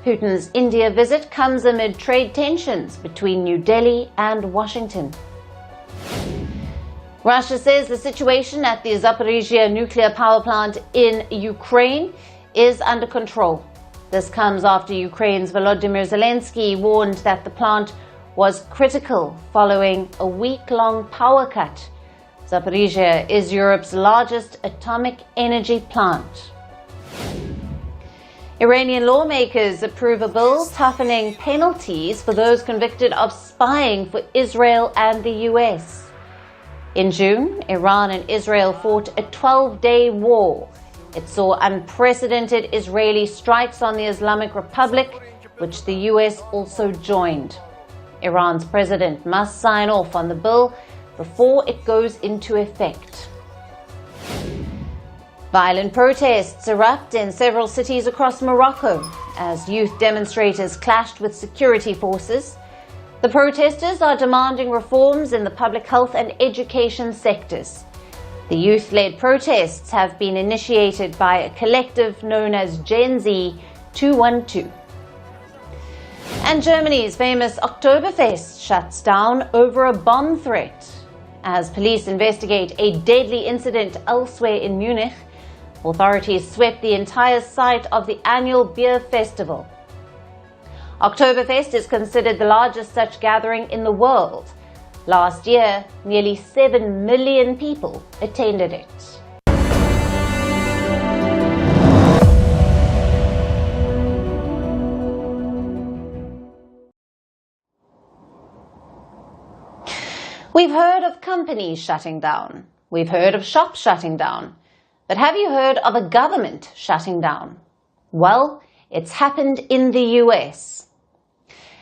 Putin's India visit comes amid trade tensions between New Delhi and Washington. Russia says the situation at the Zaporizhzhia nuclear power plant in Ukraine is under control. This comes after Ukraine's Volodymyr Zelensky warned that the plant was critical following a week-long power cut. Zaporizhzhia is Europe's largest atomic energy plant. Iranian lawmakers approve a bill toughening penalties for those convicted of spying for Israel and the US. In June, Iran and Israel fought a 12-day war. It saw unprecedented Israeli strikes on the Islamic Republic, which the US also joined. Iran's president must sign off on the bill before it goes into effect. Violent protests erupt in several cities across Morocco as youth demonstrators clashed with security forces. The protesters are demanding reforms in the public health and education sectors. The youth-led protests have been initiated by a collective known as Gen Z 212. And Germany's famous Oktoberfest shuts down over a bomb threat. As police investigate a deadly incident elsewhere in Munich, authorities swept the entire site of the annual beer festival. Oktoberfest is considered the largest such gathering in the world. Last year, nearly 7 million people attended it. We've heard of companies shutting down. We've heard of shops shutting down. But have you heard of a government shutting down? Well, it's happened in the US.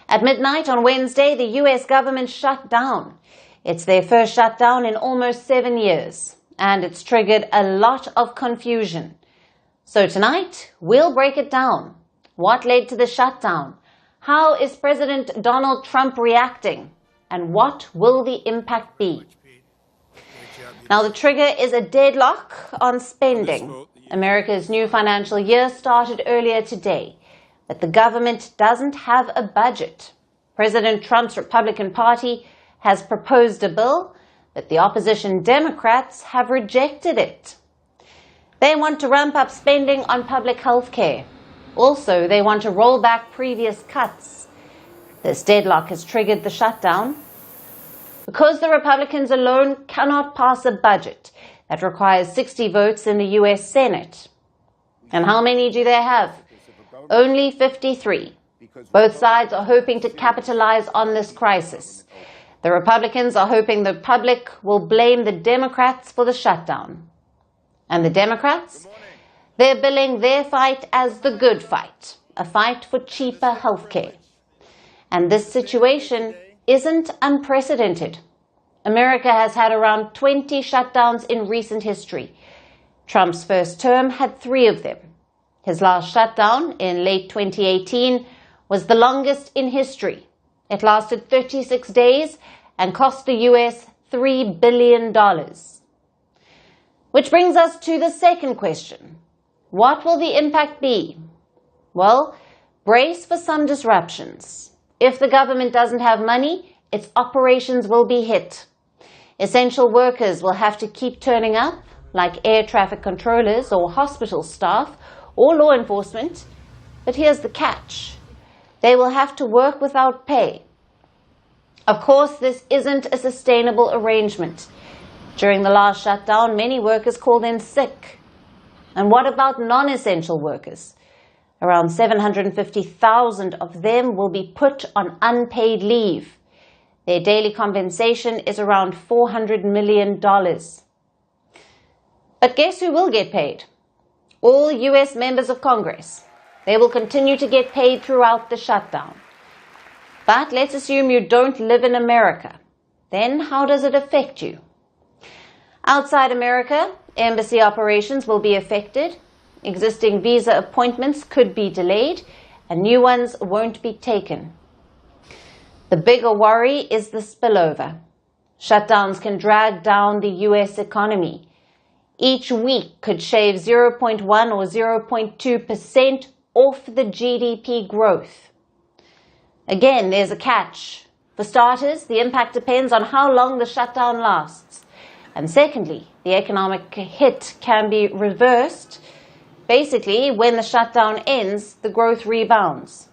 At midnight on Wednesday, the US government shut down. It's their first shutdown in almost 7 years, and it's triggered a lot of confusion. So tonight, we'll break it down. What led to the shutdown? How is President Donald Trump reacting? And what will the impact be? Now, the trigger is a deadlock on spending. America's new financial year started earlier today, but the government doesn't have a budget. President Trump's Republican Party has proposed a bill, but the opposition Democrats have rejected it. They want to ramp up spending on public health care. Also, they want to roll back previous cuts. This deadlock has triggered the shutdown. Because the Republicans alone cannot pass a budget that requires 60 votes in the US Senate. And how many do they have? Only 53. Both sides are hoping to capitalize on this crisis. The Republicans are hoping the public will blame the Democrats for the shutdown. And the Democrats? They're billing their fight as the good fight, a fight for cheaper health care. And this situation isn't unprecedented. America has had around 20 shutdowns in recent history. Trump's first term had 3 of them. His last shutdown in late 2018 was the longest in history. It lasted 36 days and cost the US $3 billion. Which brings us to the second question. What will the impact be? Well, brace for some disruptions. If the government doesn't have money, its operations will be hit. Essential workers will have to keep turning up, like air traffic controllers or hospital staff or law enforcement. But here's the catch. They will have to work without pay. Of course, this isn't a sustainable arrangement. During the last shutdown, many workers called in sick. And what about non-essential workers? Around 750,000 of them will be put on unpaid leave. Their daily compensation is around $400 million. But guess who will get paid? All US members of Congress. They will continue to get paid throughout the shutdown. But let's assume you don't live in America. Then how does it affect you? Outside America, embassy operations will be affected. Existing visa appointments could be delayed, and new ones won't be taken. The bigger worry is the spillover. Shutdowns can drag down the US economy. Each week could shave 0.1 or 0.2% off the GDP growth. Again, there's a catch. For starters, the impact depends on how long the shutdown lasts. And secondly, the economic hit can be reversed. Basically, when the shutdown ends, the growth rebounds.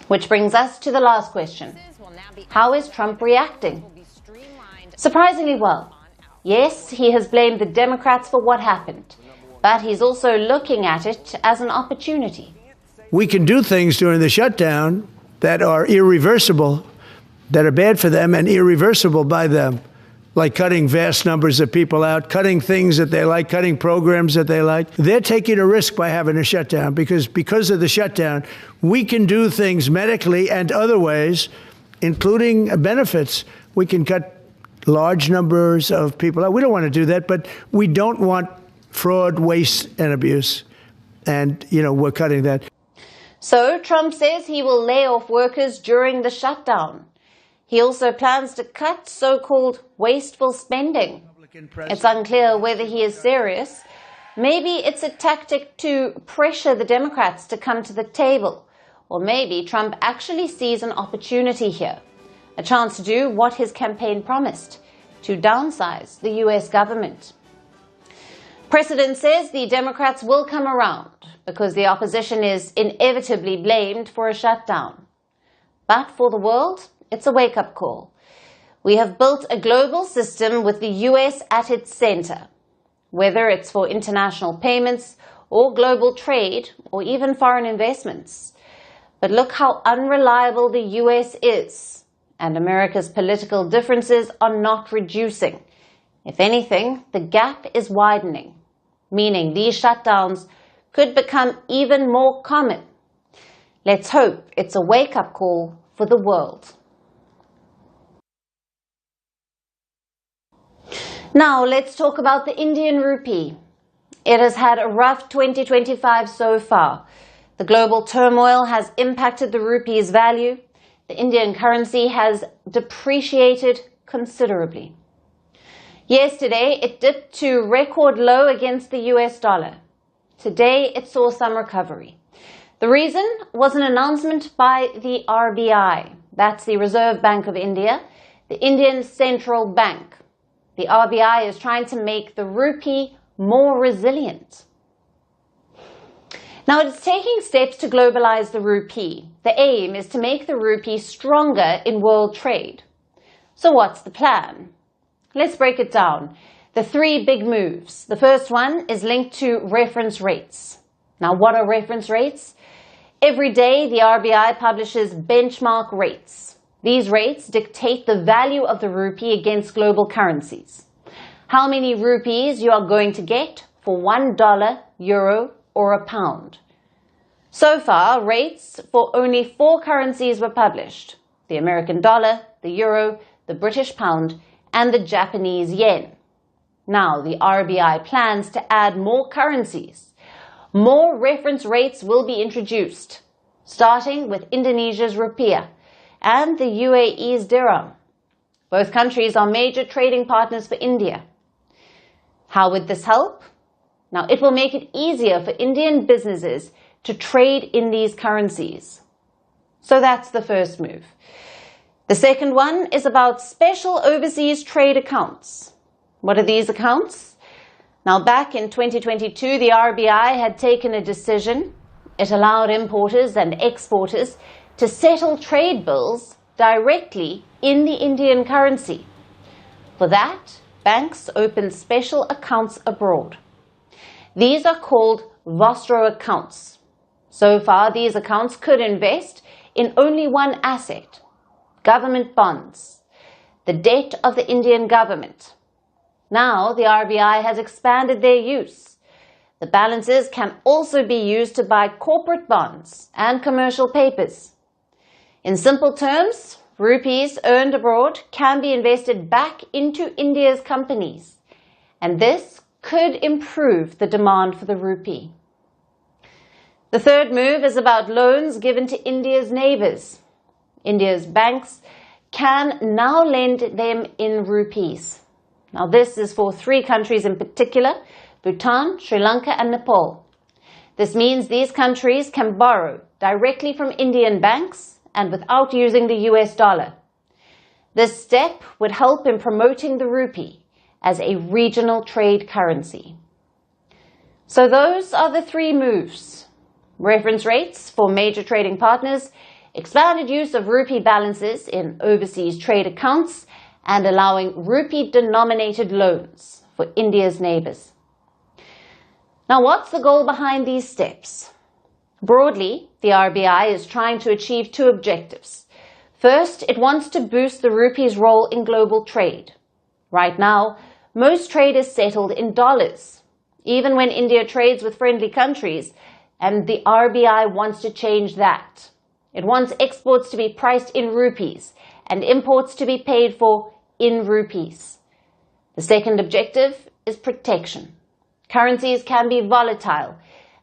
Which brings us to the last question. How is Trump reacting? Surprisingly well. Yes, he has blamed the Democrats for what happened, but he's also looking at it as an opportunity. We can do things during the shutdown that are irreversible, that are bad for them and irreversible by them, like cutting vast numbers of people out, cutting things that they like, cutting programs that they like. They're taking a risk by having a shutdown because of the shutdown, we can do things medically and other ways, including benefits. We can cut large numbers of people out. We don't want to do that, but we don't want fraud, waste, and abuse. And, we're cutting that. So Trump says he will lay off workers during the shutdown. He also plans to cut so-called wasteful spending. It's unclear whether he is serious. Maybe it's a tactic to pressure the Democrats to come to the table. Or maybe Trump actually sees an opportunity here, a chance to do what his campaign promised, to downsize the US government. Precedent says the Democrats will come around because the opposition is inevitably blamed for a shutdown. But for the world, it's a wake-up call. We have built a global system with the US at its center, whether it's for international payments or global trade or even foreign investments. But look how unreliable the US is, and America's political differences are not reducing. If anything, the gap is widening, meaning these shutdowns could become even more common. Let's hope it's a wake-up call for the world. Now let's talk about the Indian rupee. It has had a rough 2025 so far. The global turmoil has impacted the rupee's value. The Indian currency has depreciated considerably. Yesterday, it dipped to record low against the US dollar. Today, it saw some recovery. The reason was an announcement by the RBI, that's the Reserve Bank of India, the Indian Central Bank. The RBI is trying to make the rupee more resilient. Now, it's taking steps to globalize the rupee. The aim is to make the rupee stronger in world trade. So what's the plan? Let's break it down. The three big moves. The first one is linked to reference rates. Now, what are reference rates? Every day, the RBI publishes benchmark rates. These rates dictate the value of the rupee against global currencies. How many rupees you are going to get for $1, euro, or a pound. So far, rates for only 4 currencies were published: the American dollar, the euro, the British pound, and the Japanese yen. Now, the RBI plans to add more currencies. More reference rates will be introduced, starting with Indonesia's rupiah and the UAE's dirham. Both countries are major trading partners for India. How would this help? Now, it will make it easier for Indian businesses to trade in these currencies. So that's the first move. The second one is about special overseas trade accounts. What are these accounts? Now, back in 2022, the RBI had taken a decision. It allowed importers and exporters to settle trade bills directly in the Indian currency. For that, banks opened special accounts abroad. These are called Vostro accounts. So far, these accounts could invest in only one asset: government bonds, the debt of the Indian government. Now, the RBI has expanded their use. The balances can also be used to buy corporate bonds and commercial papers. In simple terms, rupees earned abroad can be invested back into India's companies, and this could improve the demand for the rupee. The third move is about loans given to India's neighbors. India's banks can now lend them in rupees. Now, this is for 3 countries in particular: Bhutan, Sri Lanka, and Nepal. This means these countries can borrow directly from Indian banks and without using the US dollar. This step would help in promoting the rupee as a regional trade currency. So those are the three moves: reference rates for major trading partners, expanded use of rupee balances in overseas trade accounts, and allowing rupee-denominated loans for India's neighbors. Now, what's the goal behind these steps? Broadly, the RBI is trying to achieve two objectives. First, it wants to boost the rupee's role in global trade. Right now, most trade is settled in dollars, even when India trades with friendly countries, and the RBI wants to change that. It wants exports to be priced in rupees and imports to be paid for in rupees. The second objective is protection. Currencies can be volatile,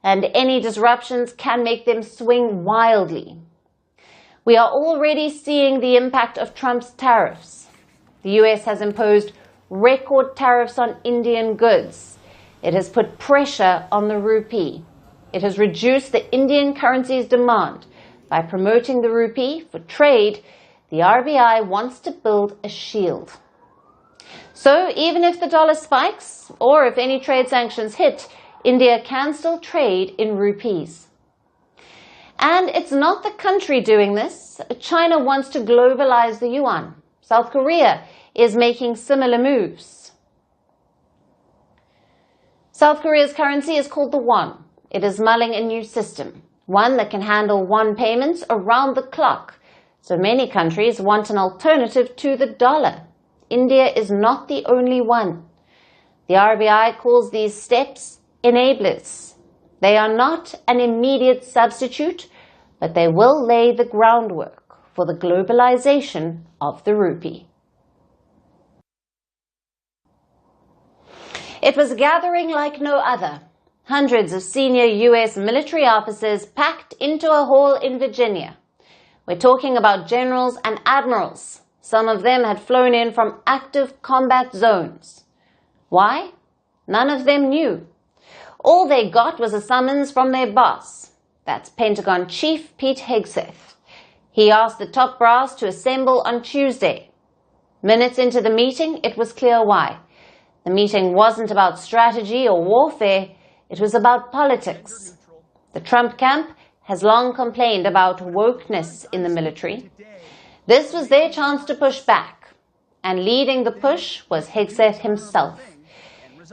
and any disruptions can make them swing wildly. We are already seeing the impact of Trump's tariffs. The US has imposed record tariffs on Indian goods. It has put pressure on the rupee. It has reduced the Indian currency's demand. By promoting the rupee for trade, the RBI wants to build a shield. So even if the dollar spikes, or if any trade sanctions hit, India can still trade in rupees. And it's not the country doing this. China wants to globalize the yuan. South Korea is making similar moves. South Korea's currency is called the won. It is mulling a new system, one that can handle won payments around the clock. So many countries want an alternative to the dollar. India is not the only one. The RBI calls these steps enablers. They are not an immediate substitute, but they will lay the groundwork for the globalization of the rupee. It was a gathering like no other. Hundreds of senior US military officers packed into a hall in Virginia. We're talking about generals and admirals. Some of them had flown in from active combat zones. Why? None of them knew. All they got was a summons from their boss. That's Pentagon Chief Pete Hegseth. He asked the top brass to assemble on Tuesday. Minutes into the meeting, it was clear why. The meeting wasn't about strategy or warfare. It was about politics. The Trump camp has long complained about wokeness in the military. This was their chance to push back, and leading the push was Hegseth himself.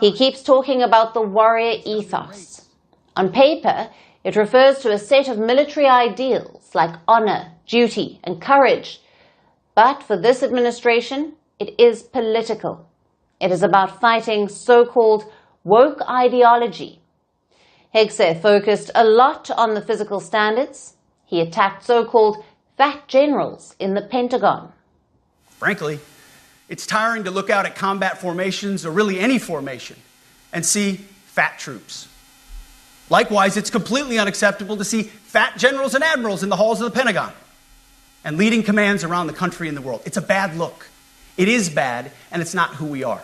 He keeps talking about the warrior ethos. On paper, it refers to a set of military ideals like honor, duty, and courage. But for this administration, it is political. It is about fighting so-called woke ideology. Hegseth focused a lot on the physical standards. He attacked so-called fat generals in the Pentagon. Frankly, it's tiring to look out at combat formations, or really any formation, and see fat troops. Likewise, it's completely unacceptable to see fat generals and admirals in the halls of the Pentagon and leading commands around the country and the world. It's a bad look. It is bad, and it's not who we are.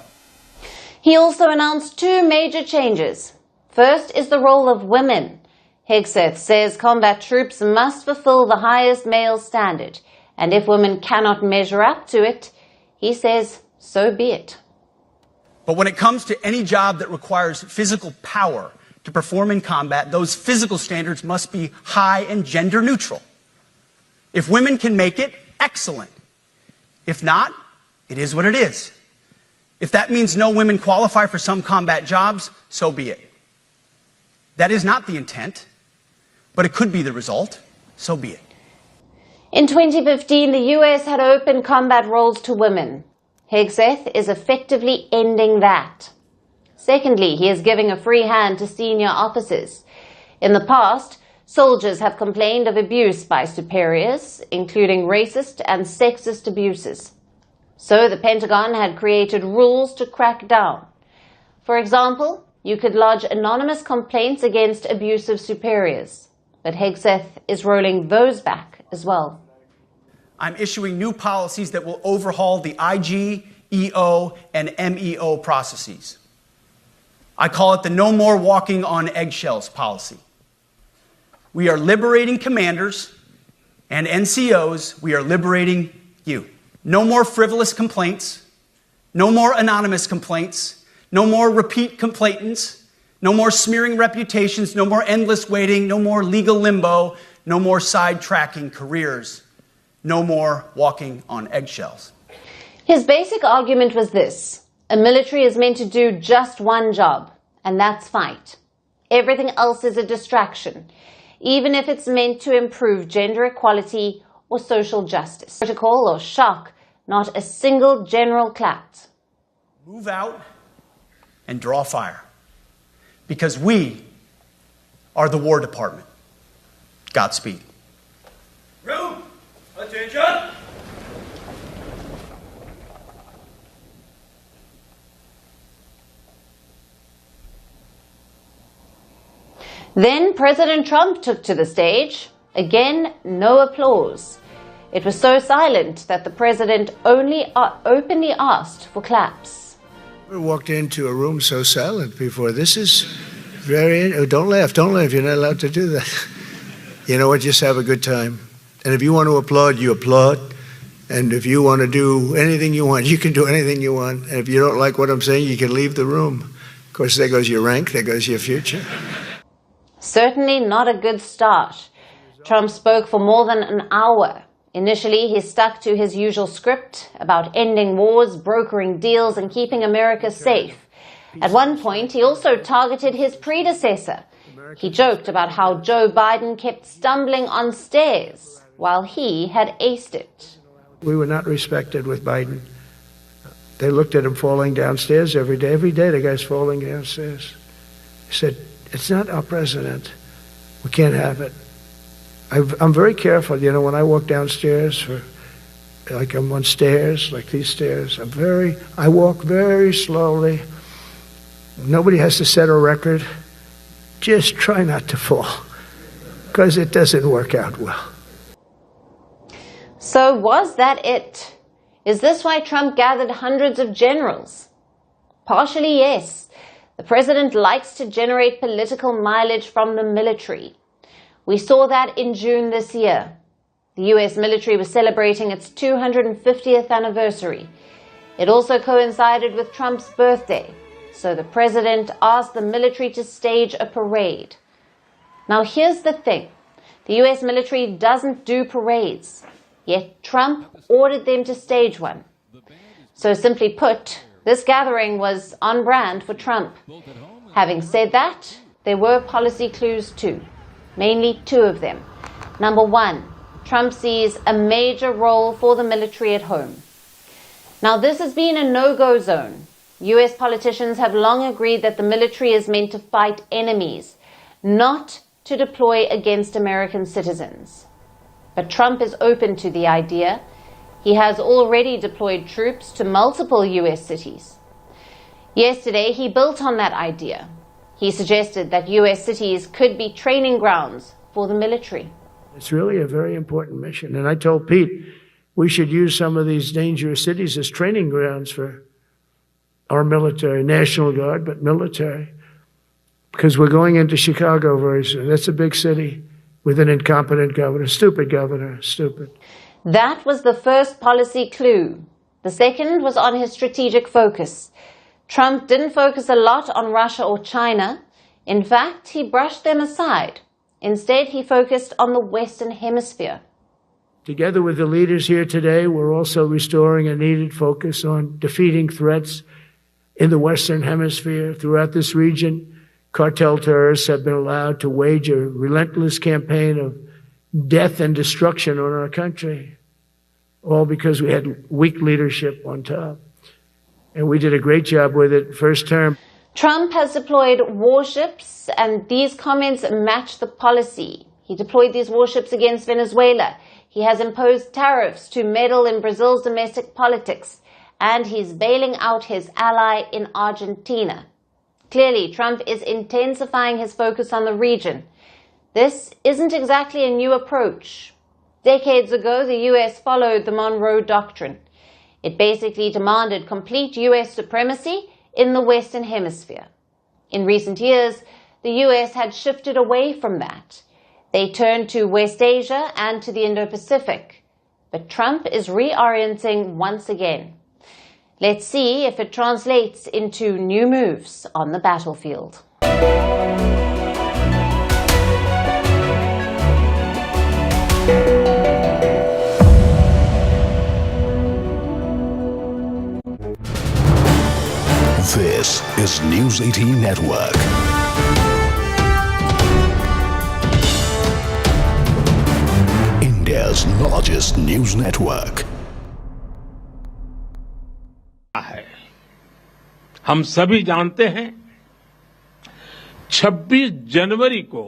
He also announced two major changes. First is the role of women. Hegseth says combat troops must fulfill the highest male standard, and if women cannot measure up to it, he says, so be it. But when it comes to any job that requires physical power to perform in combat, those physical standards must be high and gender neutral. If women can make it, excellent. If not, it is what it is. If that means no women qualify for some combat jobs, so be it. That is not the intent, but it could be the result, so be it. In 2015, the US had opened combat roles to women. Hegseth is effectively ending that. Secondly, he is giving a free hand to senior officers. In the past, soldiers have complained of abuse by superiors, including racist and sexist abuses. So the Pentagon had created rules to crack down. For example, you could lodge anonymous complaints against abusive superiors. But Hegseth is rolling those back as well. I'm issuing new policies that will overhaul the IG, EO, and MEO processes. I call it the no more walking on eggshells policy. We are liberating commanders and NCOs. We are liberating you. No more frivolous complaints. No more anonymous complaints. No more repeat complainants. No more smearing reputations. No more endless waiting. No more legal limbo. No more sidetracking careers. No more walking on eggshells. His basic argument was this: a military is meant to do just one job, and that's fight. Everything else is a distraction, even if it's meant to improve gender equality or social justice. Protocol or shock, not a single general clapped. Move out and draw fire, because we are the War Department. Godspeed. Room, attention. Then President Trump took to the stage. Again, no applause. It was so silent that the president only openly asked for claps. I walked into a room so silent before. This is very... Don't laugh, you're not allowed to do that. You know what, just have a good time. And if you want to applaud, you applaud. And if you want to do anything you want, you can do anything you want. And if you don't like what I'm saying, you can leave the room. Of course, there goes your rank, there goes your future. Certainly not a good start. Trump spoke for more than an hour. Initially, he stuck to his usual script about ending wars, brokering deals, and keeping America safe. At one point, he also targeted his predecessor. He joked about how Joe Biden kept stumbling on stairs while he had aced it. We were not respected with Biden. They looked at him falling downstairs every day. Every day the guy's falling downstairs. He said, "It's not our president. We can't have it." I'm very careful, you know, when I walk downstairs, like I'm on stairs, like these stairs, I walk very slowly. Nobody has to set a record. Just try not to fall, because it doesn't work out well. So was that it? Is this why Trump gathered hundreds of generals? Partially, yes. The president likes to generate political mileage from the military. We saw that in June this year. The US military was celebrating its 250th anniversary. It also coincided with Trump's birthday, so the president asked the military to stage a parade. Now here's the thing. The US military doesn't do parades, yet Trump ordered them to stage one. So simply put, this gathering was on brand for Trump. Having said that, there were policy clues too, mainly two of them. Number one, Trump sees a major role for the military at home. Now this has been a no-go zone. US politicians have long agreed that the military is meant to fight enemies, not to deploy against American citizens. But Trump is open to the idea. He has already deployed troops to multiple US cities. Yesterday, he built on that idea. He suggested that US cities could be training grounds for the military. It's really a very important mission. And I told Pete, we should use some of these dangerous cities as training grounds for our military, National Guard, but military. Because we're going into Chicago very soon. That's a big city with an incompetent governor, stupid. That was the first policy clue. The second was on his strategic focus. Trump didn't focus a lot on Russia or China. In fact, he brushed them aside. Instead, he focused on the Western Hemisphere. Together with the leaders here today, we're also restoring a needed focus on defeating threats in the Western Hemisphere. Throughout this region, cartel terrorists have been allowed to wage a relentless campaign of death and destruction on our country, all because we had weak leadership on top. And we did a great job with it first term. Trump has deployed warships, and these comments match the policy. He deployed these warships against Venezuela. He has imposed tariffs to meddle in Brazil's domestic politics, and he's bailing out his ally in Argentina. Clearly, Trump is intensifying his focus on the region. This isn't exactly a new approach. Decades ago, the US followed the Monroe Doctrine. It basically demanded complete US supremacy in the Western Hemisphere. In recent years, the US had shifted away from that. They turn to West Asia and to the Indo-Pacific. But Trump is reorienting once again. Let's see if it translates into new moves on the battlefield. This is News 18 Network. India's largest news network. हम सभी जानते हैं 26 जनवरी को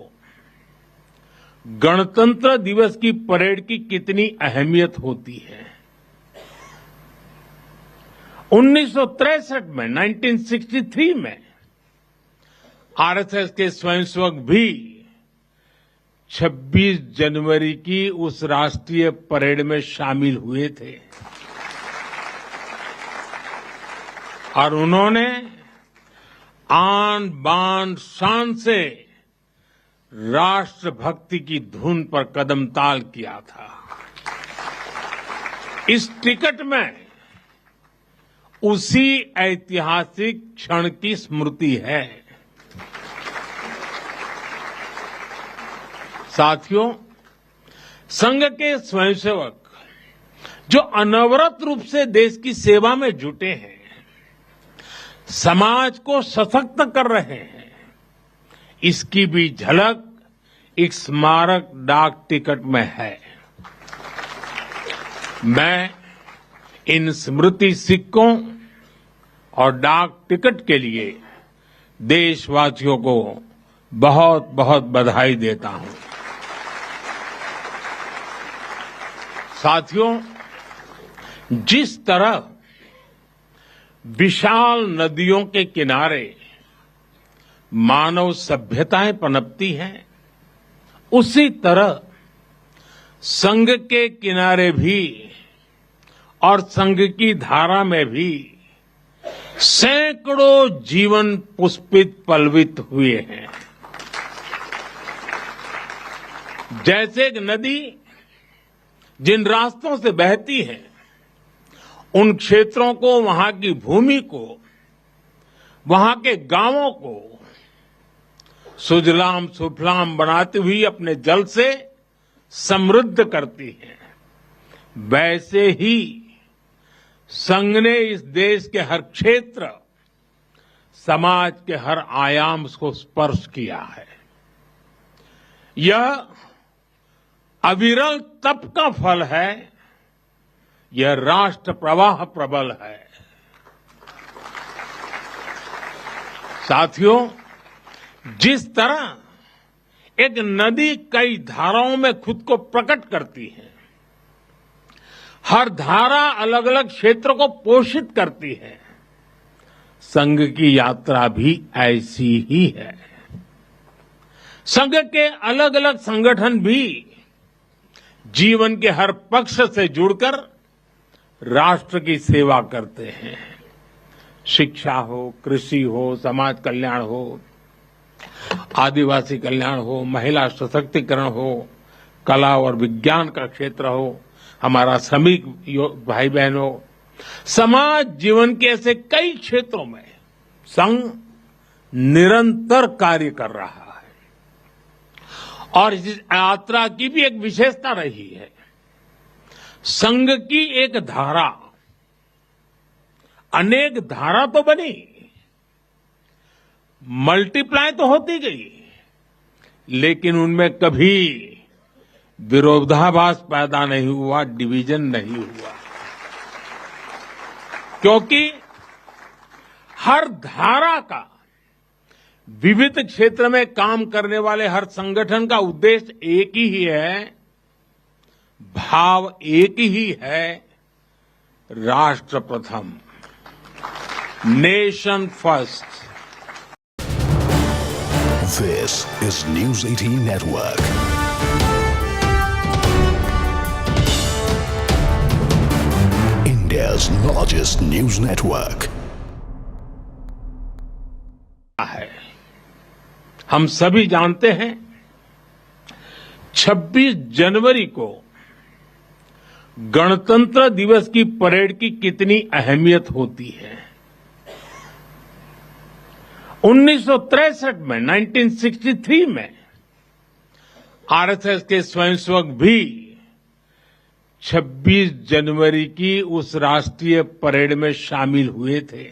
गणतंत्र दिवस की parade की कितनी अहमियत होती है। 1963 में 1963 में आरएसएस के स्वयंसेवक भी 26 जनवरी की उस राष्ट्रीय परेड में शामिल हुए थे और उन्होंने आन बान शान से राष्ट्रभक्ति की धुन पर कदमताल किया था। इस टिकट में उसी ऐतिहासिक क्षण की स्मृति है। साथियों, संघ के स्वयंसेवक जो अनवरत रूप से देश की सेवा में जुटे हैं, समाज को सशक्त कर रहे हैं, इसकी भी झलक एक स्मारक डाक टिकट में है। मैं इन स्मृति सिक्कों और डाक टिकट के लिए देशवासियों को बहुत बहुत बधाई देता हूं। साथियों, जिस तरह विशाल नदियों के किनारे मानव सभ्यताएं पनपती हैं, उसी तरह संघ के किनारे भी और संघ की धारा में भी सैकड़ों जीवन पुष्पित पल्वित हुए हैं। जैसे एक नदी जिन रास्तों से बहती है, उन क्षेत्रों को, वहां की भूमि को, वहां के गांवों को सुजलाम सुफलाम बनाती हुई अपने जल से समृद्ध करती है, वैसे ही संघ ने इस देश के हर क्षेत्र, समाज के हर आयाम को स्पर्श किया है। यह अविरल तप का फल है, यह राष्ट्र प्रवाह प्रबल है। साथियों, जिस तरह एक नदी कई धाराओं में खुद को प्रकट करती है, हर धारा अलग अलग क्षेत्र को पोषित करती है, संघ की यात्रा भी ऐसी ही है। संघ के अलग अलग संगठन भी जीवन के हर पक्ष से जुड़कर राष्ट्र की सेवा करते हैं। शिक्षा हो, कृषि हो, समाज कल्याण हो, आदिवासी कल्याण हो, महिला सशक्तिकरण हो, कला और विज्ञान का क्षेत्र हो, हमारा श्रमिक भाई बहन हो, समाज जीवन के ऐसे कई क्षेत्रों में संघ निरंतर कार्य कर रहा है। और इस यात्रा की भी एक विशेषता रही है। संघ की एक धारा अनेक धारा तो बनी, मल्टीप्लाई तो होती गई, लेकिन उनमें कभी विरोधाभास पैदा नहीं हुआ, डिवीजन नहीं हुआ, क्योंकि हर धारा का विविध क्षेत्र में काम करने वाले हर संगठन का उद्देश्य एक ही है, भाव एक ही है, राष्ट्र प्रथम, nation first. This is News 18 Network. India's largest news network. हम सभी जानते हैं 26 जनवरी को गणतंत्र दिवस की परेड की कितनी अहमियत होती है। 1963 में 1963 में आरएसएस के स्वयंसेवक भी 26 जनवरी की उस राष्ट्रीय परेड में शामिल हुए थे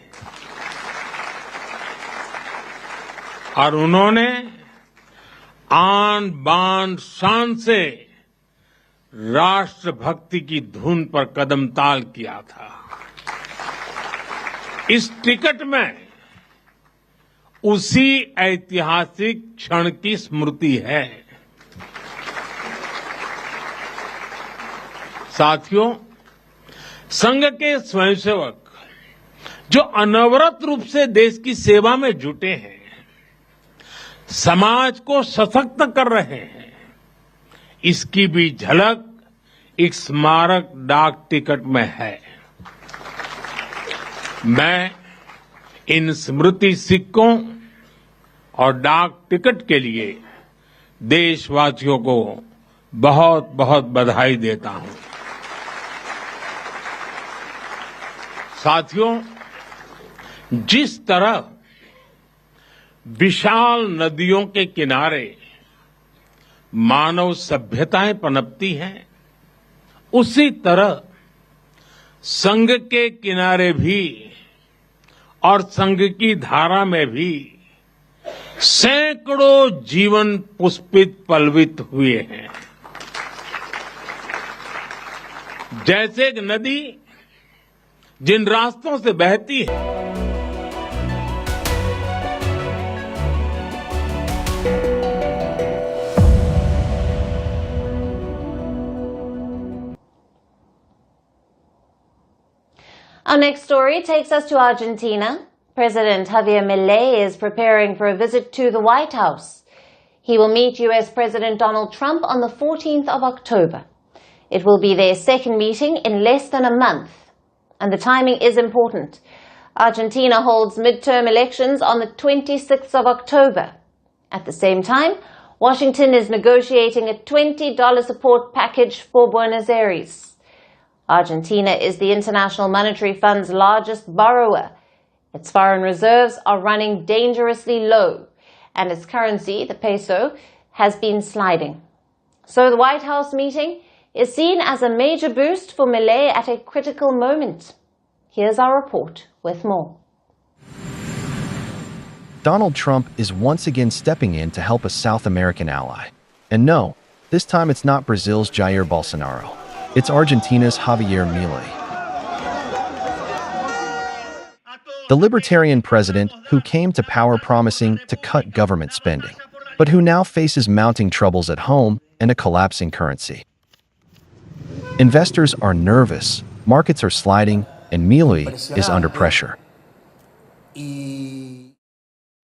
और उन्होंने आन बान शान से राष्ट्रभक्ति की धुन पर कदम ताल किया था। इस टिकट में उसी ऐतिहासिक क्षण की स्मृति है। साथियों, संघ के स्वयंसेवक जो अनवरत रूप से देश की सेवा में जुटे हैं, समाज को सशक्त कर रहे हैं, इसकी भी झलक एक स्मारक डाक टिकट में है। मैं इन स्मृति सिक्कों और डाक टिकट के लिए देशवासियों को बहुत बहुत बधाई देता हूं। साथियों, जिस तरह विशाल नदियों के किनारे मानव सभ्यताएं पनपती हैं, उसी तरह संघ के किनारे भी और संघ की धारा में भी सैकड़ों जीवन पुष्पित पल्वित हुए हैं। जैसे एक नदी जिन रास्तों से बहती है, Our next story takes us to Argentina. President Javier Milei is preparing for a visit to the White House. He will meet US President Donald Trump on the 14th of October. It will be their second meeting in less than a month. And the timing is important. Argentina holds midterm elections on the 26th of October. At the same time, Washington is negotiating a $20 support package for Buenos Aires. Argentina is the International Monetary Fund's largest borrower. Its foreign reserves are running dangerously low, and its currency, the peso, has been sliding. So the White House meeting is seen as a major boost for Milei at a critical moment. Here's our report with more. Donald Trump is once again stepping in to help a South American ally. And no, this time it's not Brazil's Jair Bolsonaro. It's Argentina's Javier Milei. The libertarian president who came to power promising to cut government spending, but who now faces mounting troubles at home and a collapsing currency. Investors are nervous, markets are sliding, and Milei is under pressure.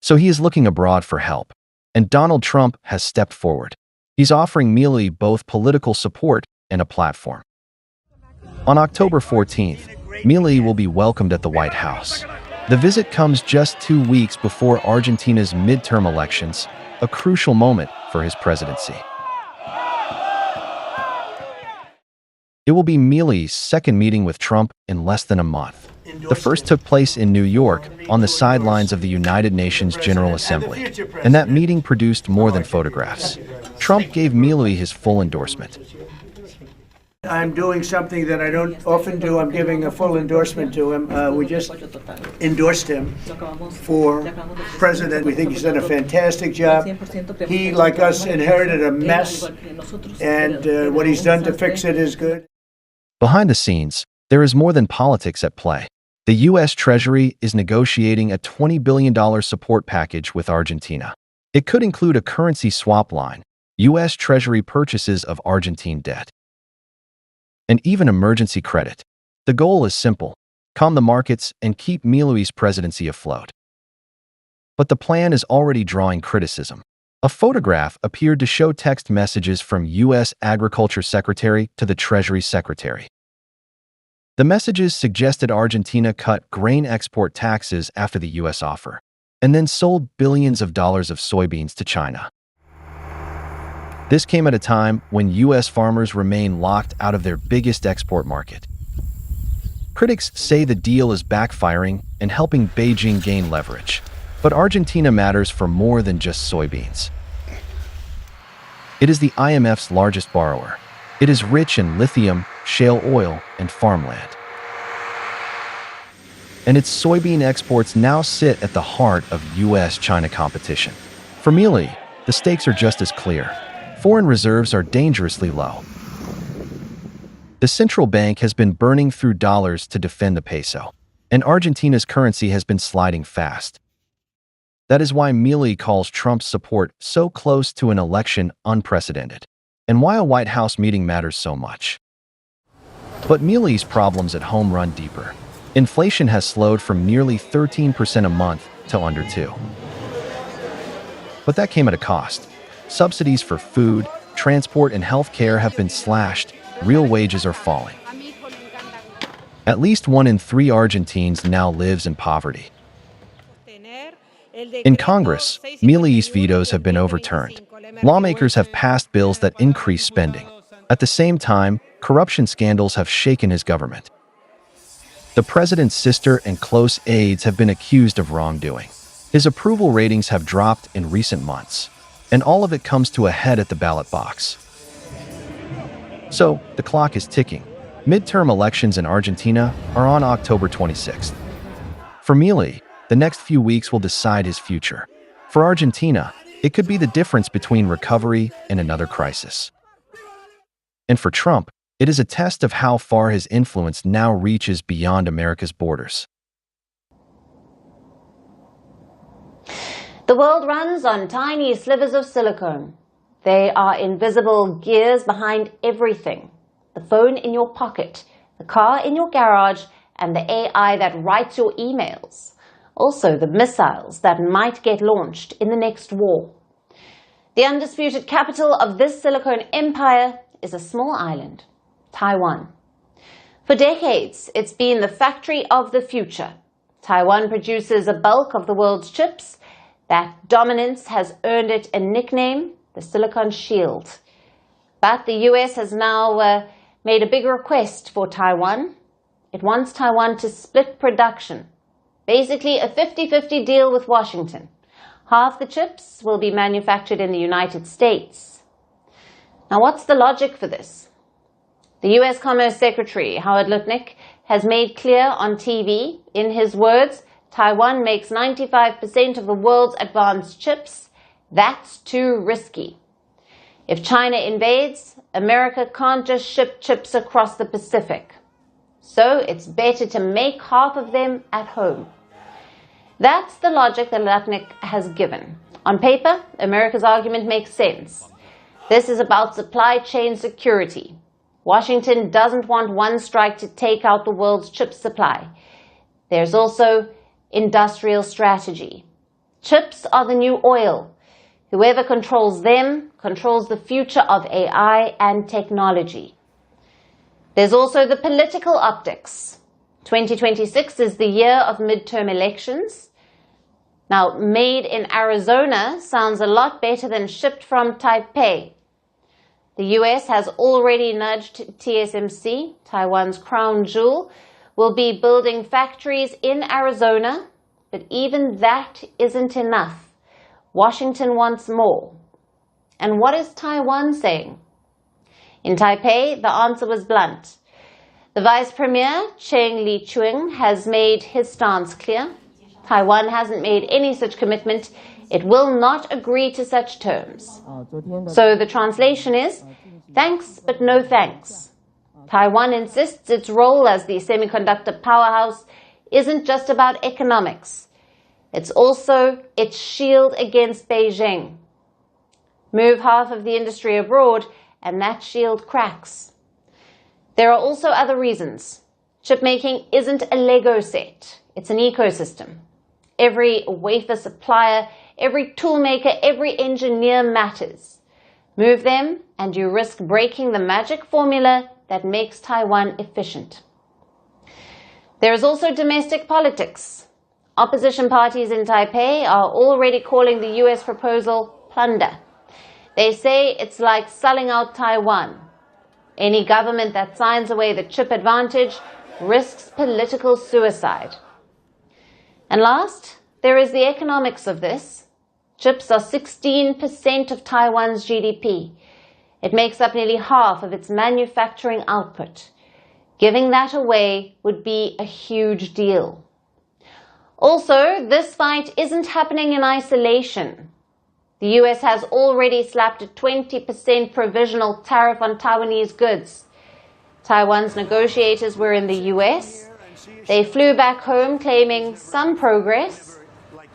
So he is looking abroad for help, and Donald Trump has stepped forward. He's offering Milei both political support and a platform. On October 14th, Milei will be welcomed at the White House. The visit comes just 2 weeks before Argentina's midterm elections, a crucial moment for his presidency. It will be Milei's second meeting with Trump in less than a month. The first took place in New York on the sidelines of the United Nations General Assembly, and that meeting produced more than photographs. Trump gave Milei his full endorsement. I'm doing something that I don't often do. I'm giving a full endorsement to him. We just endorsed him for president. We think he's done a fantastic job. He, like us, inherited a mess, and what he's done to fix it is good. Behind the scenes, there is more than politics at play. The U.S. Treasury is negotiating a $20 billion support package with Argentina. It could include a currency swap line, U.S. Treasury purchases of Argentine debt, and even emergency credit. The goal is simple: calm the markets and keep Milei's presidency afloat. But the plan is already drawing criticism. A photograph appeared to show text messages from U.S. Agriculture Secretary to the Treasury Secretary. The messages suggested Argentina cut grain export taxes after the U.S. offer, and then sold billions of dollars of soybeans to China. This came at a time when U.S. farmers remain locked out of their biggest export market. Critics say the deal is backfiring and helping Beijing gain leverage. But Argentina matters for more than just soybeans. It is the IMF's largest borrower. It is rich in lithium, shale oil, and farmland. And its soybean exports now sit at the heart of U.S.-China competition. For Milei, the stakes are just as clear. Foreign reserves are dangerously low. The central bank has been burning through dollars to defend the peso, and Argentina's currency has been sliding fast. That is why Milei calls Trump's support so close to an election unprecedented, and why a White House meeting matters so much. But Milei's problems at home run deeper. Inflation has slowed from nearly 13% a month to under 2%. But that came at a cost. Subsidies for food, transport, and health care have been slashed. Real wages are falling. At least 1 in 3 Argentines now lives in poverty. In Congress, Milei's vetoes have been overturned. Lawmakers have passed bills that increase spending. At the same time, corruption scandals have shaken his government. The president's sister and close aides have been accused of wrongdoing. His approval ratings have dropped in recent months, and all of it comes to a head at the ballot box. So, the clock is ticking. Midterm elections in Argentina are on October 26th. For Milei, the next few weeks will decide his future. For Argentina, it could be the difference between recovery and another crisis. And for Trump, it is a test of how far his influence now reaches beyond America's borders. The world runs on tiny slivers of silicone. They are invisible gears behind everything. The phone in your pocket, the car in your garage, and the AI that writes your emails. Also the missiles that might get launched in the next war. The undisputed capital of this silicone empire is a small island, Taiwan. For decades, it's been the factory of the future. Taiwan produces a bulk of the world's chips. That dominance has earned it a nickname, the Silicon Shield. But the US has now made a big request for Taiwan. It wants Taiwan to split production. Basically a 50-50 deal with Washington. Half the chips will be manufactured in the United States. Now what's the logic for this? The US Commerce Secretary, Howard Lutnick, has made clear on TV, in his words, Taiwan makes 95% of the world's advanced chips. That's too risky. If China invades, America can't just ship chips across the Pacific. So it's better to make half of them at home. That's the logic that Lutnick has given. On paper, America's argument makes sense. This is about supply chain security. Washington doesn't want one strike to take out the world's chip supply. There's also industrial strategy. Chips are the new oil. Whoever controls them controls the future of AI and technology. There's also the political optics. 2026 is the year of midterm elections. Now, made in Arizona sounds a lot better than shipped from Taipei. The US has already nudged TSMC, Taiwan's crown jewel, will be building factories in Arizona, but even that isn't enough. Washington wants more. And what is Taiwan saying? In Taipei, the answer was blunt. The Vice Premier, Cheng Li-Chuang, has made his stance clear. Taiwan hasn't made any such commitment. It will not agree to such terms. So the translation is, thanks, but no thanks. Taiwan insists its role as the semiconductor powerhouse isn't just about economics. It's also its shield against Beijing. Move half of the industry abroad, and that shield cracks. There are also other reasons. Chip making isn't a Lego set. It's an ecosystem. Every wafer supplier, every tool maker, every engineer matters. Move them, and you risk breaking the magic formula that makes Taiwan efficient. There is also domestic politics. Opposition parties in Taipei are already calling the US proposal plunder. They say it's like selling out Taiwan. Any government that signs away the chip advantage risks political suicide. And last, there is the economics of this. Chips are 16% of Taiwan's GDP. It makes up nearly half of its manufacturing output. Giving that away would be a huge deal. Also, this fight isn't happening in isolation. The US has already slapped a 20% provisional tariff on Taiwanese goods. Taiwan's negotiators were in the US. They flew back home claiming some progress,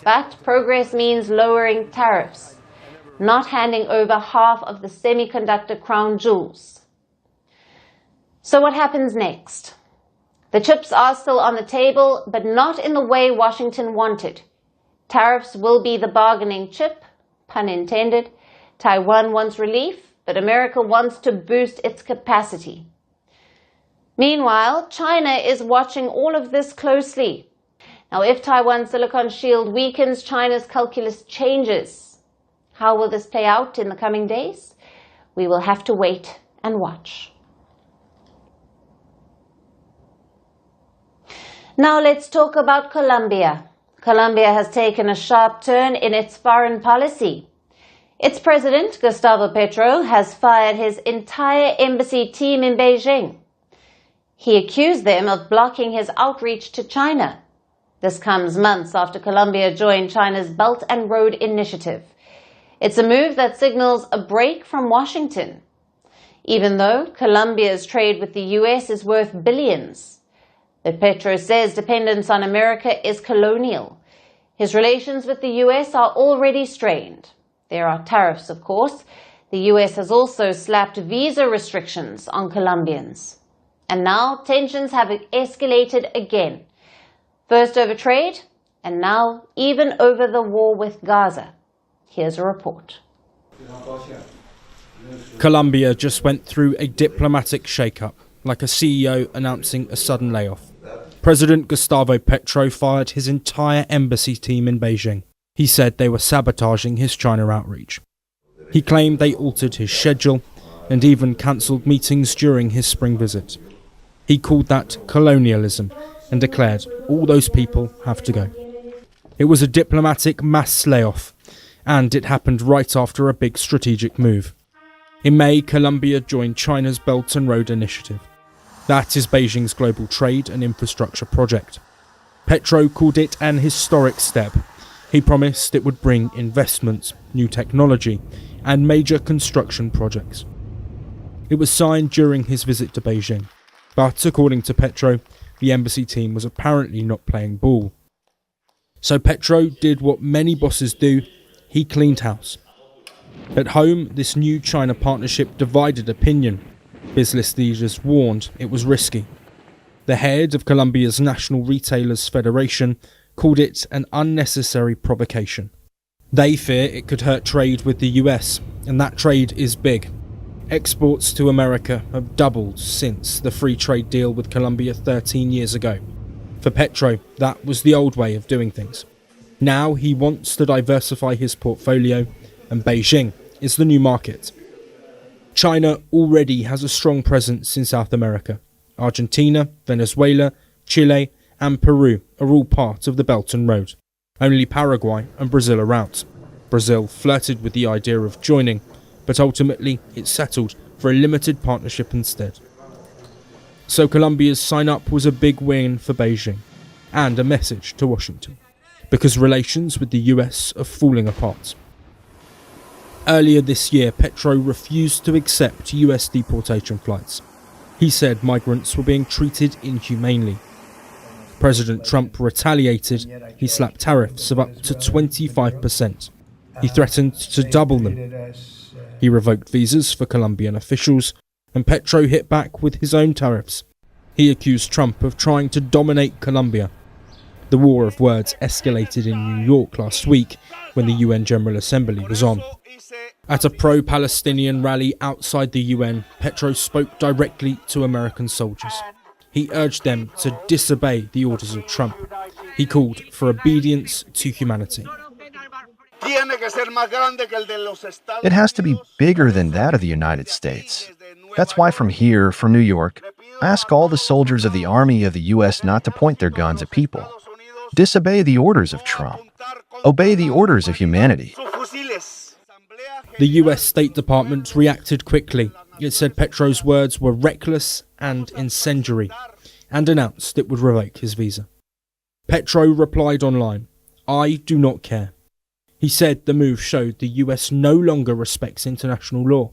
but progress means lowering tariffs, not handing over half of the semiconductor crown jewels. So what happens next? The chips are still on the table, but not in the way Washington wanted. Tariffs will be the bargaining chip, pun intended. Taiwan wants relief, but America wants to boost its capacity. Meanwhile, China is watching all of this closely. Now, if Taiwan's silicon shield weakens, China's calculus changes. How will this play out in the coming days? We will have to wait and watch. Now let's talk about Colombia. Colombia has taken a sharp turn in its foreign policy. Its president, Gustavo Petro, has fired his entire embassy team in Beijing. He accused them of blocking his outreach to China. This comes months after Colombia joined China's Belt and Road Initiative. It's a move that signals a break from Washington. Even though Colombia's trade with the US is worth billions. But Petro says dependence on America is colonial. His relations with the US are already strained. There are tariffs, of course. The US has also slapped visa restrictions on Colombians. And now tensions have escalated again. First over trade, and now even over the war with Gaza. Here's a report. Colombia just went through a diplomatic shakeup, like a CEO announcing a sudden layoff. President Gustavo Petro fired his entire embassy team in Beijing. He said they were sabotaging his China outreach. He claimed they altered his schedule and even cancelled meetings during his spring visit. He called that colonialism and declared all those people have to go. It was a diplomatic mass layoff, and it happened right after a big strategic move. In May, Colombia joined China's Belt and Road Initiative. That is Beijing's global trade and infrastructure project. Petro called it an historic step. He promised it would bring investments, new technology, and major construction projects. It was signed during his visit to Beijing, but according to Petro, the embassy team was apparently not playing ball. So Petro did what many bosses do, he cleaned house. At home, this new China partnership divided opinion. Business leaders warned it was risky. The head of Colombia's National Retailers Federation called it an unnecessary provocation. They fear it could hurt trade with the US, and that trade is big. Exports to America have doubled since the free trade deal with Colombia 13 years ago. For Petro, that was the old way of doing things. Now he wants to diversify his portfolio, and Beijing is the new market. China already has a strong presence in South America. Argentina, Venezuela, Chile, and Peru are all part of the Belt and Road. Only Paraguay and Brazil are out. Brazil flirted with the idea of joining, but ultimately it settled for a limited partnership instead. So Colombia's sign-up was a big win for Beijing, and a message to Washington, because relations with the US are falling apart. Earlier this year, Petro refused to accept US deportation flights. He said migrants were being treated inhumanely. President Trump retaliated. He slapped tariffs of up to 25%. He threatened to double them. He revoked visas for Colombian officials, and Petro hit back with his own tariffs. He accused Trump of trying to dominate Colombia. The war of words escalated in New York last week when the UN General Assembly was on. At a pro-Palestinian rally outside the UN, Petro spoke directly to American soldiers. He urged them to disobey the orders of Trump. He called for obedience to humanity. It has to be bigger than that of the United States. That's why from here, from New York, I ask all the soldiers of the Army of the U.S. not to point their guns at people. Disobey the orders of Trump. Obey the orders of humanity. The US State Department reacted quickly. It said Petro's words were reckless and incendiary, and announced it would revoke his visa. Petro replied online, "I do not care." He said the move showed the US no longer respects international law.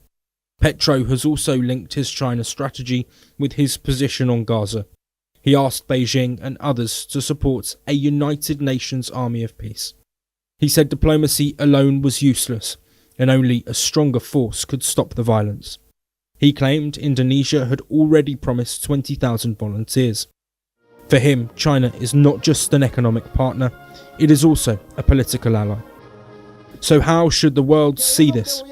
Petro has also linked his China strategy with his position on Gaza. He asked Beijing and others to support a United Nations army of peace. He said diplomacy alone was useless, and only a stronger force could stop the violence. He claimed Indonesia had already promised 20,000 volunteers. For him, China is not just an economic partner, it is also a political ally. So how should the world see this?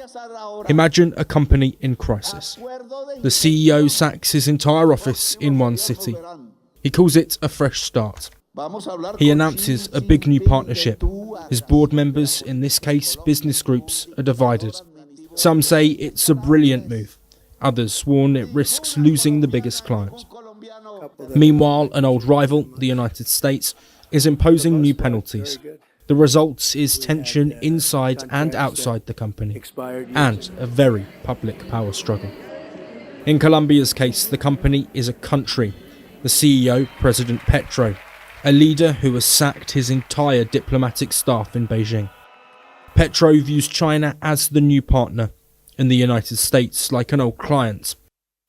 Imagine a company in crisis. The CEO sacks his entire office in one city. He calls it a fresh start. He announces a big new partnership. His board members, in this case business groups, are divided. Some say it's a brilliant move. Others warn it risks losing the biggest client. Meanwhile, an old rival, the United States, is imposing new penalties. The result is tension inside and outside the company, and a very public power struggle. In Colombia's case, the company is a country. The CEO, President Petro, a leader who has sacked his entire diplomatic staff in Beijing. Petro views China as the new partner, and the United States like an old client.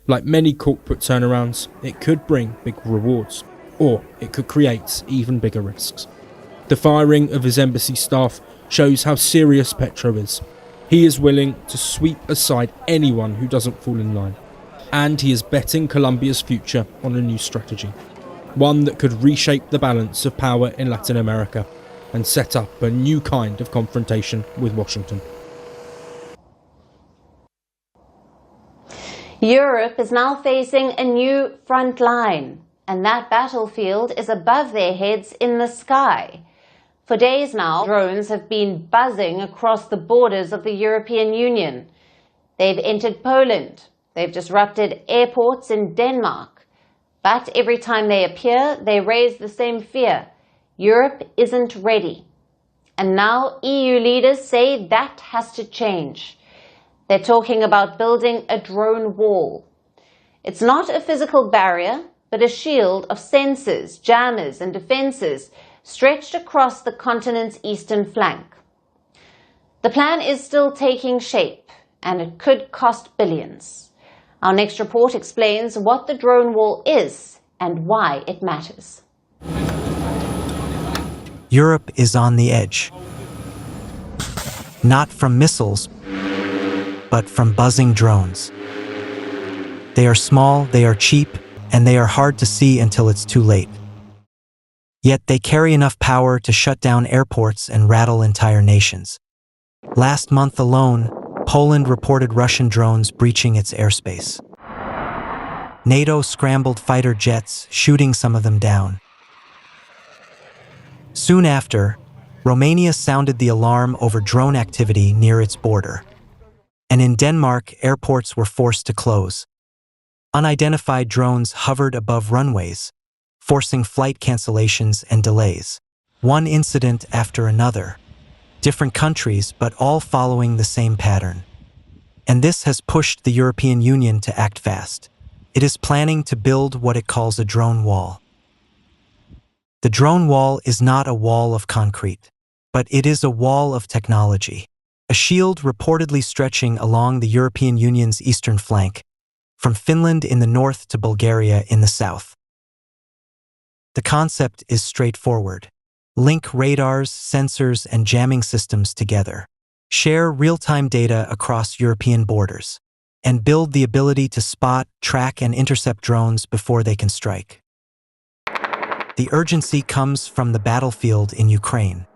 Like many corporate turnarounds, it could bring big rewards, or it could create even bigger risks. The firing of his embassy staff shows how serious Petro is. He is willing to sweep aside anyone who doesn't fall in line. And he is betting Colombia's future on a new strategy. One that could reshape the balance of power in Latin America and set up a new kind of confrontation with Washington. Europe is now facing a new front line, and that battlefield is above their heads in the sky. For days now, drones have been buzzing across the borders of the European Union. They've entered Poland. They've disrupted airports in Denmark. But every time they appear, they raise the same fear. Europe isn't ready. And now EU leaders say that has to change. They're talking about building a drone wall. It's not a physical barrier, but a shield of sensors, jammers and defenses stretched across the continent's eastern flank. The plan is still taking shape, and it could cost billions. Our next report explains what the drone wall is and why it matters. Europe is on the edge. Not from missiles, but from buzzing drones. They are small, they are cheap, and they are hard to see until it's too late. Yet they carry enough power to shut down airports and rattle entire nations. Last month alone, Poland reported Russian drones breaching its airspace. NATO scrambled fighter jets, shooting some of them down. Soon after, Romania sounded the alarm over drone activity near its border. And in Denmark, airports were forced to close. Unidentified drones hovered above runways, forcing flight cancellations and delays. One incident after another. Different countries, but all following the same pattern. And this has pushed the European Union to act fast. It is planning to build what it calls a drone wall. The drone wall is not a wall of concrete, but it is a wall of technology. A shield reportedly stretching along the European Union's eastern flank, from Finland in the north to Bulgaria in the south. The concept is straightforward. Link radars, sensors, and jamming systems together. Share real-time data across European borders, and build the ability to spot, track, and intercept drones before they can strike. The urgency comes from the battlefield in Ukraine.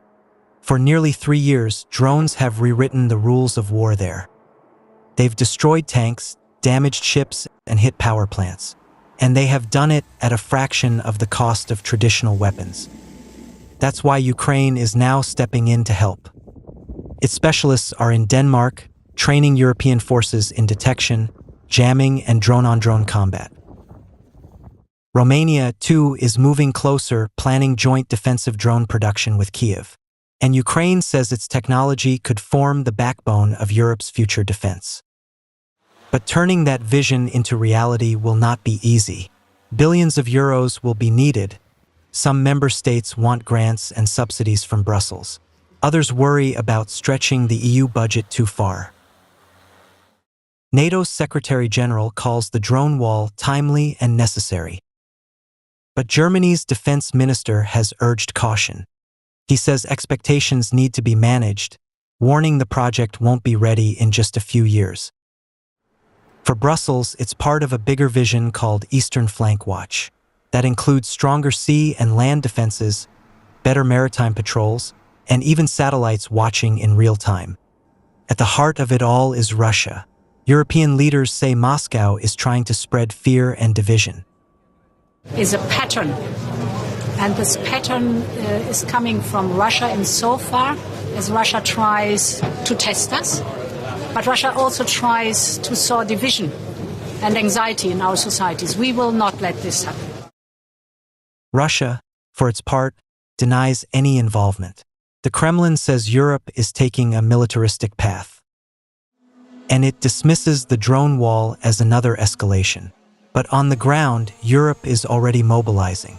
For nearly 3 years, drones have rewritten the rules of war there. They've destroyed tanks, damaged ships, and hit power plants. And they have done it at a fraction of the cost of traditional weapons. That's why Ukraine is now stepping in to help. Its specialists are in Denmark, training European forces in detection, jamming, and drone-on-drone combat. Romania, too, is moving closer, planning joint defensive drone production with Kyiv. And Ukraine says its technology could form the backbone of Europe's future defense. But turning that vision into reality will not be easy. Billions of euros will be needed. Some member states want grants and subsidies from Brussels. Others worry about stretching the EU budget too far. NATO's Secretary General calls the drone wall timely and necessary. But Germany's defense minister has urged caution. He says expectations need to be managed, warning the project won't be ready in just a few years. For Brussels, it's part of a bigger vision called Eastern Flank Watch that includes stronger sea and land defenses, better maritime patrols, and even satellites watching in real time. At the heart of it all is Russia. European leaders say Moscow is trying to spread fear and division. Is a pattern, and this pattern is coming from Russia insofar as Russia tries to test us, but Russia also tries to sow division and anxiety in our societies. We will not let this happen. Russia, for its part, denies any involvement. The Kremlin says Europe is taking a militaristic path, and it dismisses the drone wall as another escalation. But on the ground, Europe is already mobilizing.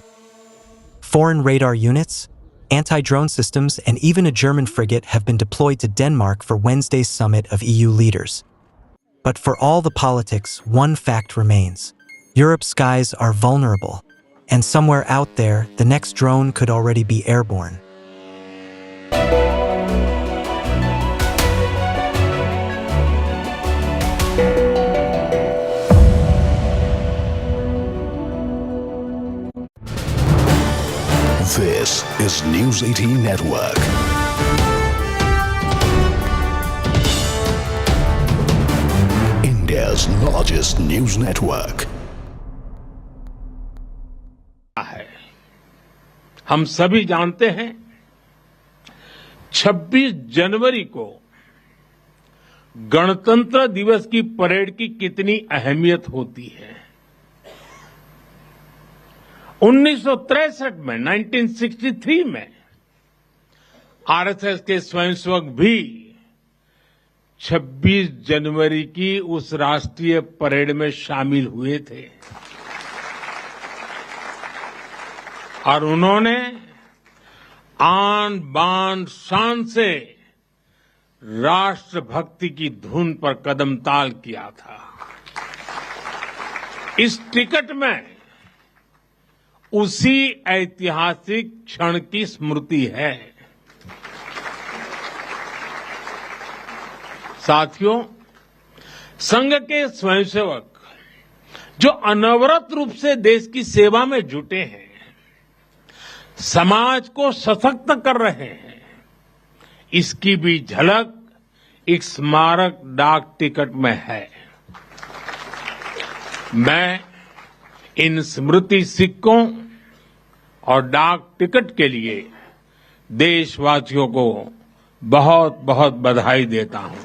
Foreign radar units, anti-drone systems, and even a German frigate have been deployed to Denmark for Wednesday's summit of EU leaders. But for all the politics, one fact remains. Europe's skies are vulnerable, and somewhere out there, the next drone could already be airborne. This is News 18 Network. India's largest news network. हम सभी जानते हैं 26 जनवरी को गणतंत्र दिवस की parade की कितनी अहमियत होती है। 1963 में 1963 में आरएसएस के स्वयंसेवक भी 26 जनवरी की उस राष्ट्रीय परेड में शामिल हुए थे और उन्होंने आन बान शान से राष्ट्रभक्ति की धुन पर कदम ताल किया था। इस टिकट में उसी ऐतिहासिक क्षण की स्मृति है। साथियों, संघ के स्वयंसेवक जो अनवरत रूप से देश की सेवा में जुटे हैं, समाज को सशक्त कर रहे हैं, इसकी भी झलक एक स्मारक डाक टिकट में है। मैं इन स्मृति सिक्कों और डाक टिकट के लिए देशवासियों को बहुत बहुत बधाई देता हूं।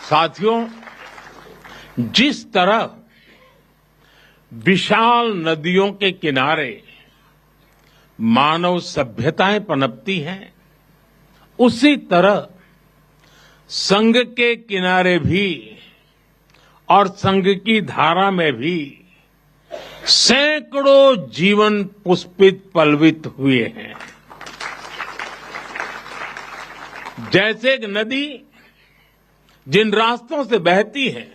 साथियों, जिस तरह विशाल नदियों के किनारे मानव सभ्यताएं पनपती हैं, उसी तरह संघ के किनारे भी और संघ की धारा में भी सैकड़ों जीवन पुष्पित पल्वित हुए हैं। जैसे एक नदी जिन रास्तों से बहती है,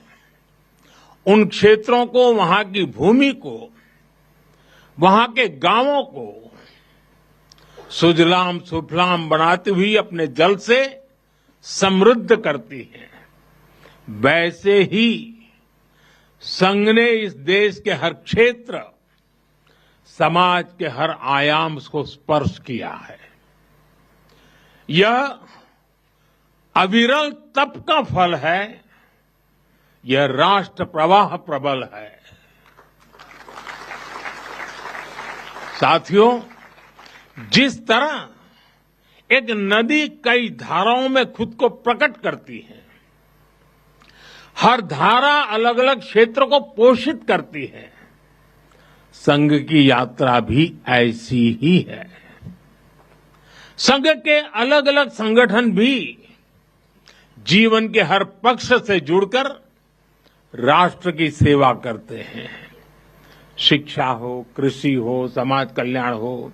उन क्षेत्रों को, वहां की भूमि को, वहां के गांवों को सुजलाम सुफलाम बनाती हुई अपने जल से समृद्ध करती है, वैसे ही संघ ने इस देश के हर क्षेत्र, समाज के हर आयाम को स्पर्श किया है। यह अविरल तप का फल है, यह राष्ट्र प्रवाह प्रबल है। साथियों, जिस तरह एक नदी कई धाराओं में खुद को प्रकट करती है। हर धारा अलग अलग क्षेत्र को पोषित करती है। संघ की यात्रा भी ऐसी ही है। संघ के अलग अलग संगठन भी जीवन के हर पक्ष से जुड़कर राष्ट्र की सेवा करते हैं। शिक्षा हो, कृषि हो, समाज कल्याण हो,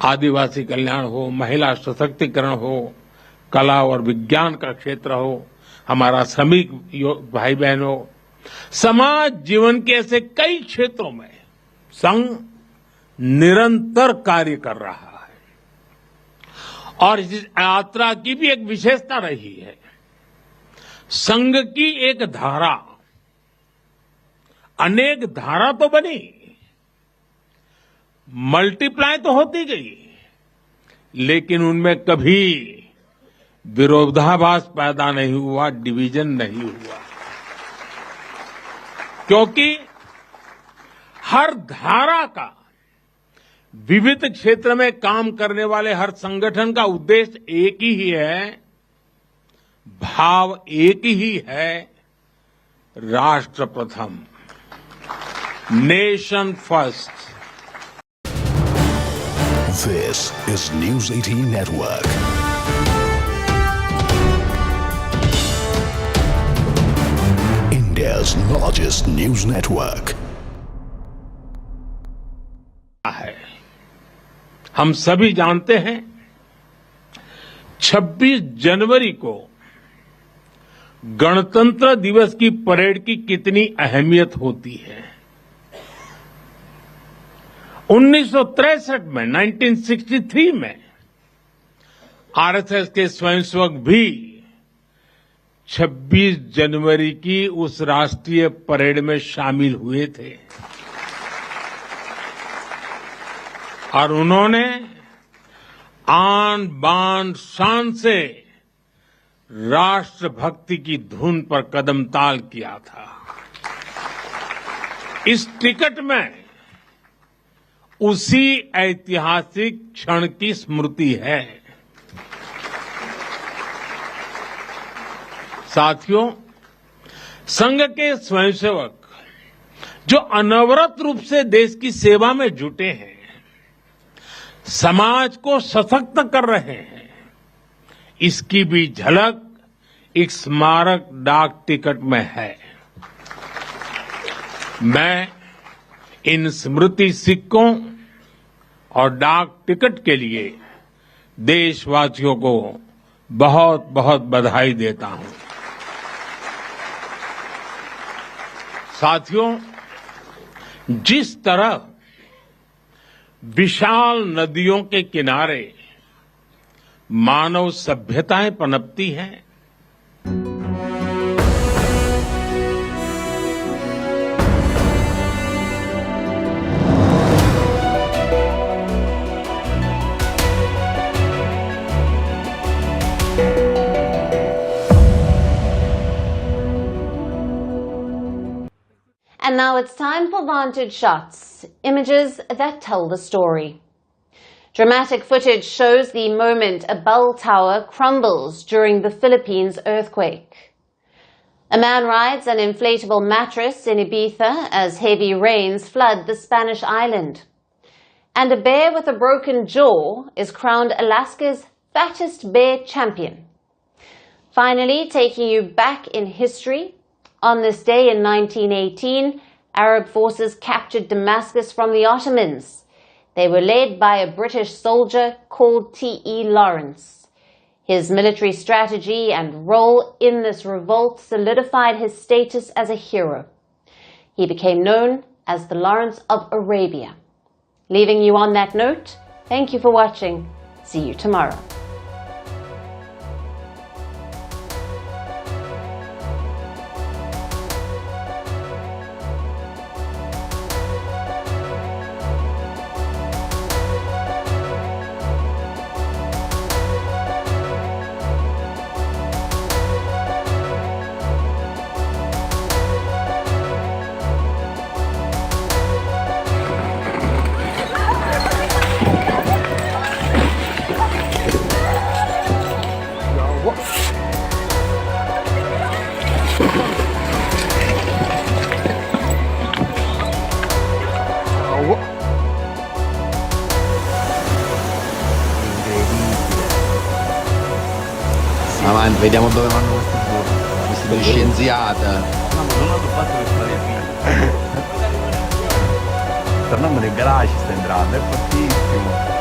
आदिवासी कल्याण हो, महिला सशक्तिकरण हो, कला और विज्ञान का क्षेत्र हो, हमारा श्रमिक भाई बहन हो, समाज जीवन के ऐसे कई क्षेत्रों में संघ निरंतर कार्य कर रहा है। और इस यात्रा की भी एक विशेषता रही है। संघ की एक धारा अनेक धारा तो बनी, मल्टीप्लाई तो होती गई, लेकिन उनमें कभी विरोधाभास पैदा नहीं हुआ, डिवीजन नहीं हुआ, क्योंकि हर धारा का विविध क्षेत्र में काम करने वाले हर संगठन का उद्देश्य एक ही है, भाव एक ही है, राष्ट्र प्रथम, nation first. This is News 18 Network. India's largest news network. हम सभी जानते हैं 26 जनवरी को गणतंत्र दिवस की परेड की कितनी अहमियत होती है। 1963 में 1963 में आरएसएस के स्वयंसेवक भी 26 जनवरी की उस राष्ट्रीय परेड में शामिल हुए थे और उन्होंने आन बान शान से राष्ट्रभक्ति की धुन पर कदमताल किया था। इस टिकट में उसी ऐतिहासिक क्षण की स्मृति है। साथियों, संघ के स्वयंसेवक जो अनवरत रूप से देश की सेवा में जुटे हैं, समाज को सशक्त कर रहे हैं, इसकी भी झलक एक स्मारक डाक टिकट में है। मैं इन स्मृति सिक्कों और डाक टिकट के लिए देशवासियों को बहुत बहुत बधाई देता हूं। साथियों, जिस तरह विशाल नदियों के किनारे मानव सभ्यताएं पनपती हैं, And now it's time for Vantage Shots, images that tell the story. Dramatic footage shows the moment a bell tower crumbles during the Philippines earthquake. A man rides an inflatable mattress in Ibiza as heavy rains flood the Spanish island. And a bear with a broken jaw is crowned Alaska's fattest bear champion. Finally, taking you back in history, on this day in 1918, Arab forces captured Damascus from the Ottomans. They were led by a British soldier called T.E. Lawrence. His military strategy and role in this revolt solidified his status as a hero. He became known as the Lawrence of Arabia. Leaving you on that note, thank you for watching. See you tomorrow. Vediamo dove vanno questi due scienziate. No, ma non hanno fatto per stare qui. Tornando nel garage sta entrando, è fortissimo.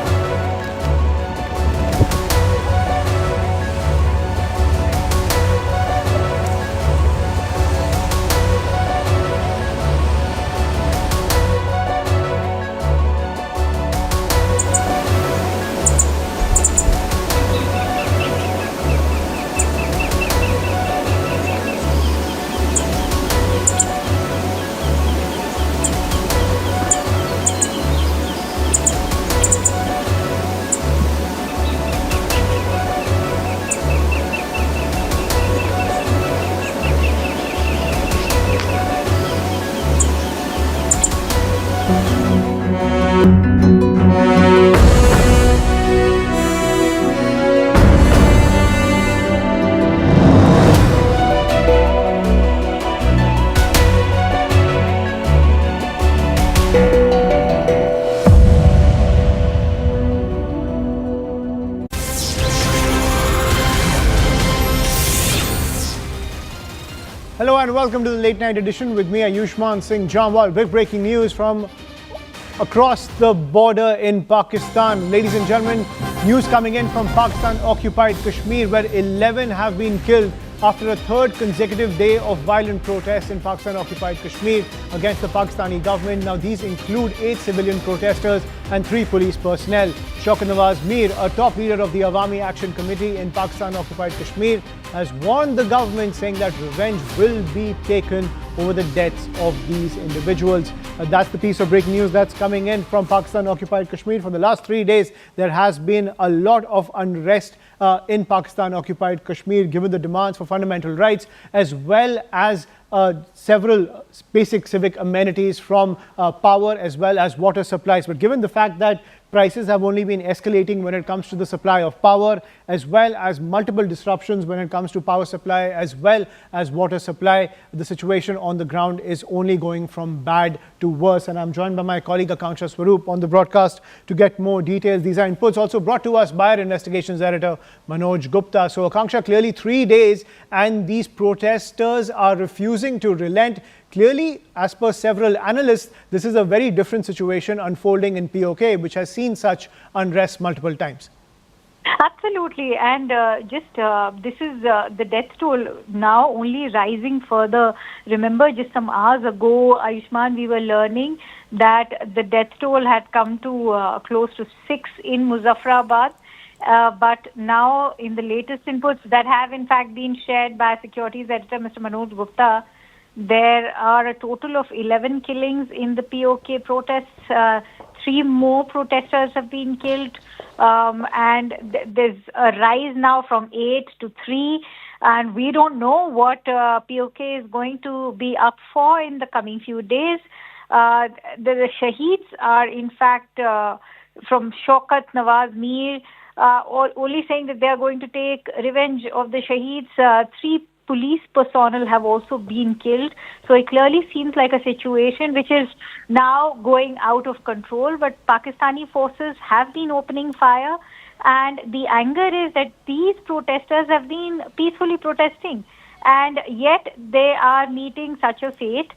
Hello and welcome to the late night edition with me, Ayushman Singh Jamwal. Big breaking news from across the border in Pakistan. Ladies and gentlemen, news coming in from Pakistan-occupied Kashmir, where 11 have been killed after a third consecutive day of violent protests in Pakistan-occupied Kashmir against the Pakistani government. Now, these include 8 civilian protesters and 3 police personnel. Shaukat Nawaz Mir, a top leader of the Awami Action Committee in Pakistan-occupied Kashmir, has warned the government, saying that revenge will be taken over the deaths of these individuals. That's the piece of breaking news that's coming in from Pakistan-occupied Kashmir. For the last 3 days, there has been a lot of unrest in Pakistan-occupied Kashmir, given the demands for fundamental rights, as well as several basic civic amenities from power as well as water supplies. But given the fact that prices have only been escalating when it comes to the supply of power, as well as multiple disruptions when it comes to power supply as well as water supply, the situation on the ground is only going from bad to worse. And I'm joined by my colleague Akanksha Swaroop on the broadcast to get more details. These are inputs also brought to us by our investigations editor Manoj Gupta. So Akanksha, clearly 3 days and these protesters are refusing to relent. Clearly, as per several analysts, this is a very different situation unfolding in POK, which has seen such unrest multiple times. Absolutely, and this is the death toll now only rising further. Remember, just some hours ago, Ayushman, we were learning that the death toll had come to close to 6 in Muzaffarabad. But now, in the latest inputs that have in fact been shared by Securities Editor Mr. Manoj Gupta, there are a total of 11 killings in the POK protests. 3 more protesters have been killed, and there's a rise now from 8 to 3. And we don't know what POK is going to be up for in the coming few days. The Shaheeds are in fact from Shaukat Nawaz Mir, only saying that they are going to take revenge of the Shaheeds. 3 police personnel have also been killed. So it clearly seems like a situation which is now going out of control. But Pakistani forces have been opening fire. And the anger is that these protesters have been peacefully protesting. And yet they are meeting such a fate.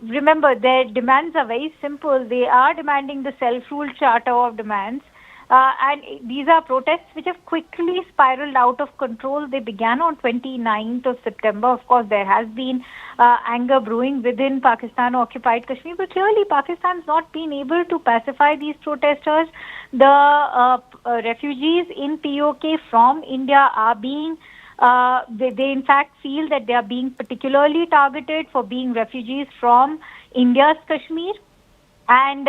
Remember, their demands are very simple. They are demanding the self-rule charter of demands. And these are protests which have quickly spiraled out of control. They began on 29th of September. Of course, there has been anger brewing within Pakistan-occupied Kashmir, but clearly Pakistan's not been able to pacify these protesters. The refugees in POK from India are being, they in fact feel that they are being particularly targeted for being refugees from India's Kashmir. And